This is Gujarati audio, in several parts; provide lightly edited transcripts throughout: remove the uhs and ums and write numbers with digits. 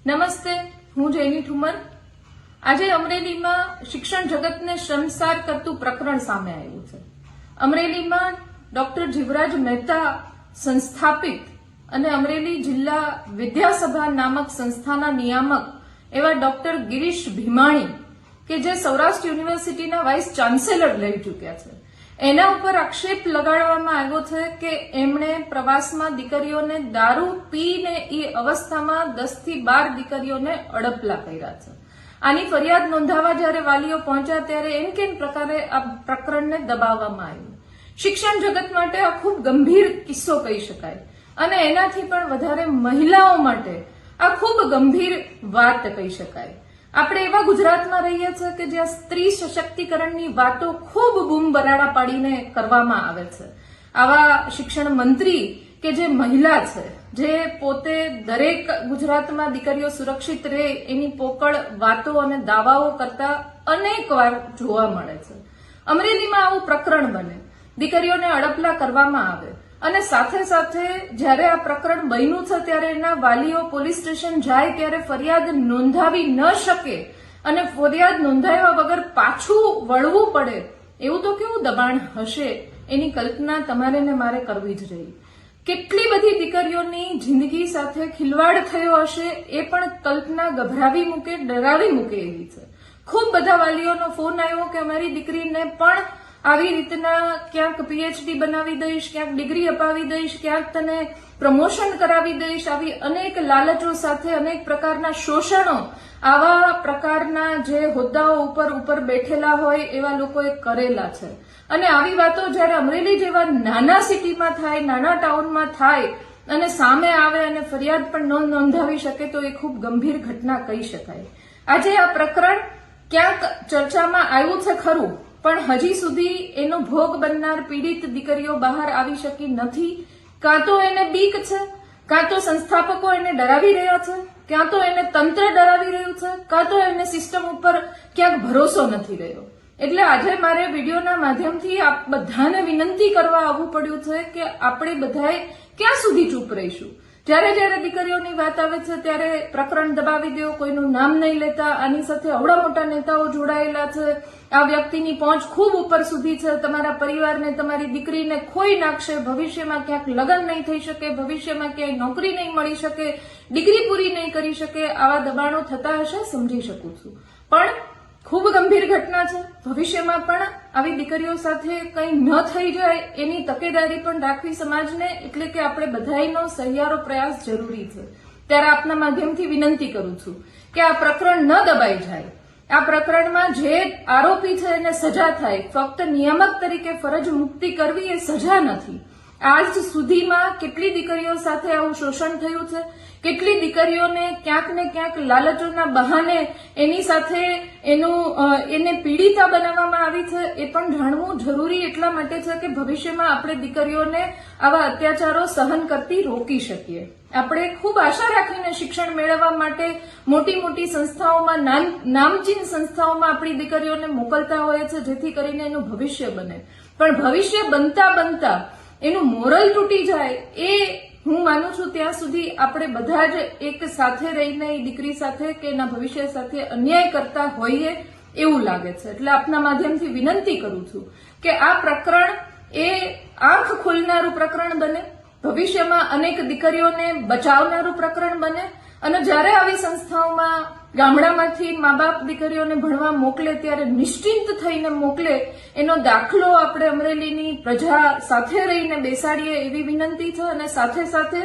નમસ્તે, હું જયની ઠુમર। આજે અમરેલીમાં શિક્ષણ જગતને શર્મસાર કરતું પ્રકરણ સામે આવ્યું છે। અમરેલીમાં ડોક્ટર જીવરાજ મહેતા સંસ્થાપિત અને અમરેલી જિલ્લા વિદ્યાસભા નામક સંસ્થાના નિયામક એવા ડોક્ટર ગિરીશ ભીમાણી કે જે સૌરાષ્ટ્ર યુનિવર્સિટીના વાઇસ ચાન્સેલર રહી ચૂક્યા છે, એના ઉપર આક્ષેપ લગાડવામાં આવ્યો છે કે એમણે પ્રવાસમાં દીકરીઓને દારૂ પીને એ અવસ્થામાં 10 થી 12 દીકરીઓને અડપલા કર્યા છે। આની ફરિયાદ નોંધાવા જ્યારે વાલીઓ પહોંચ્યા ત્યારે એમ કેમ પ્રકારે આ પ્રકરણને દબાવવામાં આવ્યું। શિક્ષણ જગત માટે આ ખૂબ ગંભીર કિસ્સો કહી શકાય અને એનાથી પણ વધારે મહિલાઓ માટે આ ખૂબ ગંભીર વાત કહી શકાય। આપણે એવા ગુજરાતમાં રહીએ છીએ કે જ્યાં સ્ત્રી સશક્તિકરણની વાતો ખૂબ બૂમ બરાડા પાડીને કરવામાં આવે છે। આવા શિક્ષણ મંત્રી કે જે મહિલા છે, જે પોતે દરેક ગુજરાતમાં દીકરીઓ સુરક્ષિત રહે એની પોકળ વાતો અને દાવાઓ કરતા અનેક વાર જોવા મળે છે। અમરેલીમાં આવું પ્રકરણ બને, દીકરીઓને અડપલા કરવામાં આવે અને સાથે સાથે જ્યારે આ પ્રકરણ બન્યું છે ત્યારે એના વાલીઓ પોલીસ સ્ટેશન જાય ત્યારે ફરિયાદ નોંધાવી ન શકે અને ફરિયાદ નોંધાવ્યા વગર પાછું વળવું પડે, એવું તો કેવું દબાણ હશે એની કલ્પના તમારે ને મારે કરવી જ રહી। કેટલી બધી દીકરીઓની જિંદગી સાથે ખિલવાડ થયો હશે એ પણ કલ્પના ગભરાવી મૂકે, ડરાવી મૂકે એવી છે। ખૂબ બધા વાલીઓનો ફોન આવ્યો કે અમારી દીકરીને પણ આવી રીતના ક્યાંક પીએચડી બનાવી દઈશ, ક્યાંક ડિગ્રી અપાવી દઈશ, ક્યાંક તને પ્રમોશન કરાવી દઈશ, આવી અનેક લાલચો સાથે અનેક પ્રકારના શોષણો આવા પ્રકારના જે હોદ્દાઓ ઉપર બેઠેલા હોય એવા લોકોએ કરેલા છે। અને આવી વાતો જ્યારે અમરેલી જેવા નાના સિટીમાં થાય, નાના ટાઉનમાં થાય અને સામે આવે અને ફરિયાદ પણ ન નોંધાવી શકે તો એ ખૂબ ગંભીર ઘટના કહી શકાય। આજે આ પ્રકરણ ક્યાંક ચર્ચામાં આવ્યું છે ખરું, પણ હજી સુધી એનો ભોગ બનનાર પીડિત દીકરીઓ બહાર આવી શકી નથી। કાં તો એને બીક છે, કાં તો સંસ્થાપકો એને ડરાવી રહ્યા છે, કાં તો એને તંત્ર ડરાવી રહ્યું છે, કાં તો એને સિસ્ટમ ઉપર ક્યાંક ભરોસો નથી રહ્યો। એટલે આજે મારે વિડીયોના માધ્યમથી આપ બધાને વિનંતી કરવા આવવું પડ્યું છે કે આપણે બધાએ ક્યાં સુધી ચૂપ રહીશું। જ્યારે જ્યારે દીકરીઓની વાત આવે છે ત્યારે પ્રકરણ દબાવી દો, કોઈનું નામ નહીં લેતા। આની સાથે અવડા મોટા નેતાઓ જોડાયેલા છે, આ વ્યક્તિની પહોંચ ખૂબ ઉપર સુધી છે, તમારા પરિવારને, તમારી દીકરીને ખોઈ નાખશે, ભવિષ્યમાં ક્યાંક લગ્ન નહીં થઈ શકે, ભવિષ્યમાં ક્યાંય નોકરી નહીં મળી શકે, ડિગ્રી પૂરી નહીં કરી શકે, આવા દબાણો થતા હશે, સમજી શકું છું, પણ ખૂબ ગંભીર ઘટના છે। ભવિષ્યમાં પણ આવી દીકરીઓ સાથે કંઈ ન થઈ જાય એની તકેદારી પણ રાખવી સમાજને, એટલે કે આપણે બધાનો સહિયારો પ્રયાસ જરૂરી છે। ત્યારે આપના માધ્યમથી વિનંતી કરું છું કે આ પ્રકરણ ન દબાઈ જાય, આ પ્રકરણમાં જે આરોપી છે એને સજા થાય। ફક્ત નિયામક તરીકે ફરજ મુક્તિ કરવી એ સજા નથી। આજ સુધીમાં કેટલી દીકરીઓ સાથે આવું શોષણ થયું છે, કેટલી દીકરીઓને ક્યાંક ને ક્યાંક લાલચોના બહાને એની સાથે એને પીડિતા બનાવવામાં આવી છે, એ પણ જાણવું જરૂરી એટલા માટે છે કે ભવિષ્યમાં આપણે દીકરીઓને આવા અત્યાચારો સહન કરતી રોકી શકીએ। આપણે ખૂબ આશા રાખીને શિક્ષણ મેળવવા માટે મોટી મોટી સંસ્થાઓમાં, નામચીન સંસ્થાઓમાં આપણી દીકરીઓને મોકલતા હોય છે જેથી કરીને એનું ભવિષ્ય બને, પણ ભવિષ્ય બનતા બનતા એનું મોરલ તૂટી જાય એ હું માનું છું ત્યાં સુધી આપણે બધા જ એક સાથે રહીને એ દીકરી સાથે કે એના ભવિષ્ય સાથે અન્યાય કરતા હોઈએ એવું લાગે છે। એટલે આપના માધ્યમથી વિનંતી કરું છું કે આ પ્રકરણ એ આંખ ખોલનારું પ્રકરણ બને, ભવિષ્યમાં અનેક દીકરીઓને બચાવનારું પ્રકરણ બને અને જ્યારે આવી સંસ્થાઓમાં ગામડામાંથી મા બાપ દીકરીઓને ભણવા મોકલે ત્યારે નિશ્ચિંત થઈને મોકલે, એનો દાખલો આપણે અમરેલીની પ્રજા સાથે રહીને બેસાડીએ એવી વિનંતી છે। અને સાથે સાથે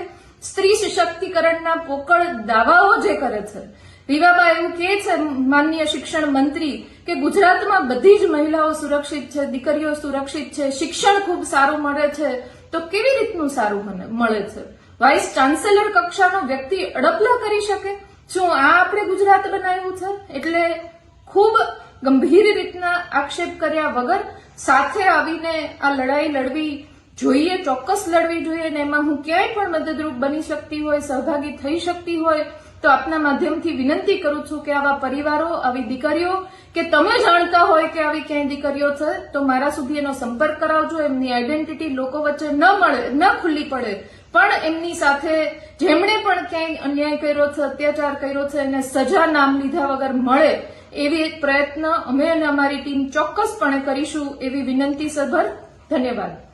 સ્ત્રી સશક્તિકરણના પોકળ દાવાઓ જે કરે છે, રીવાબા એવું કહે છે માનનીય શિક્ષણ મંત્રી કે ગુજરાતમાં બધી જ મહિલાઓ સુરક્ષિત છે, દીકરીઓ સુરક્ષિત છે, શિક્ષણ ખૂબ સારું મળે છે, તો કેવી રીતનું સારું મળે છે? વાઇસ ચાન્સેલર કક્ષાનો વ્યક્તિ અડપલા કરી શકે? શું આ આપણે ગુજરાત બનાવ્યું છે? એટલે ખૂબ ગંભીર રીતના આક્ષેપ કર્યા વગર સાથે આવીને આ લડાઈ લડવી જોઈએ, ચોક્કસ લડવી જોઈએ અને એમાં હું ક્યાંય પણ મદદરૂપ બની શકતી હોય, સહભાગી થઈ શકતી હોય તો આપના માધ્યમથી વિનંતી કરું છું કે આવા પરિવારો, આવી દીકરીઓ કે તમે જાણતા હોય કે આવી ક્યાંય દીકરીઓ છે તો મારા સુધી એનો સંપર્ક કરાવજો। એમની આઈડેન્ટિટી લોકો વચ્ચે ન ખુલ્લી પડે પણ એમની સાથે જેમણે પણ ક્યાંય અન્યાય કર્યો છે, અત્યાચાર કર્યો છે, એને સજા નામ લીધા વગર મળે એવી એક પ્રયત્ન અમે અને અમારી ટીમ ચોક્કસપણે કરીશું એવી વિનંતી સભર. ધન્યવાદ.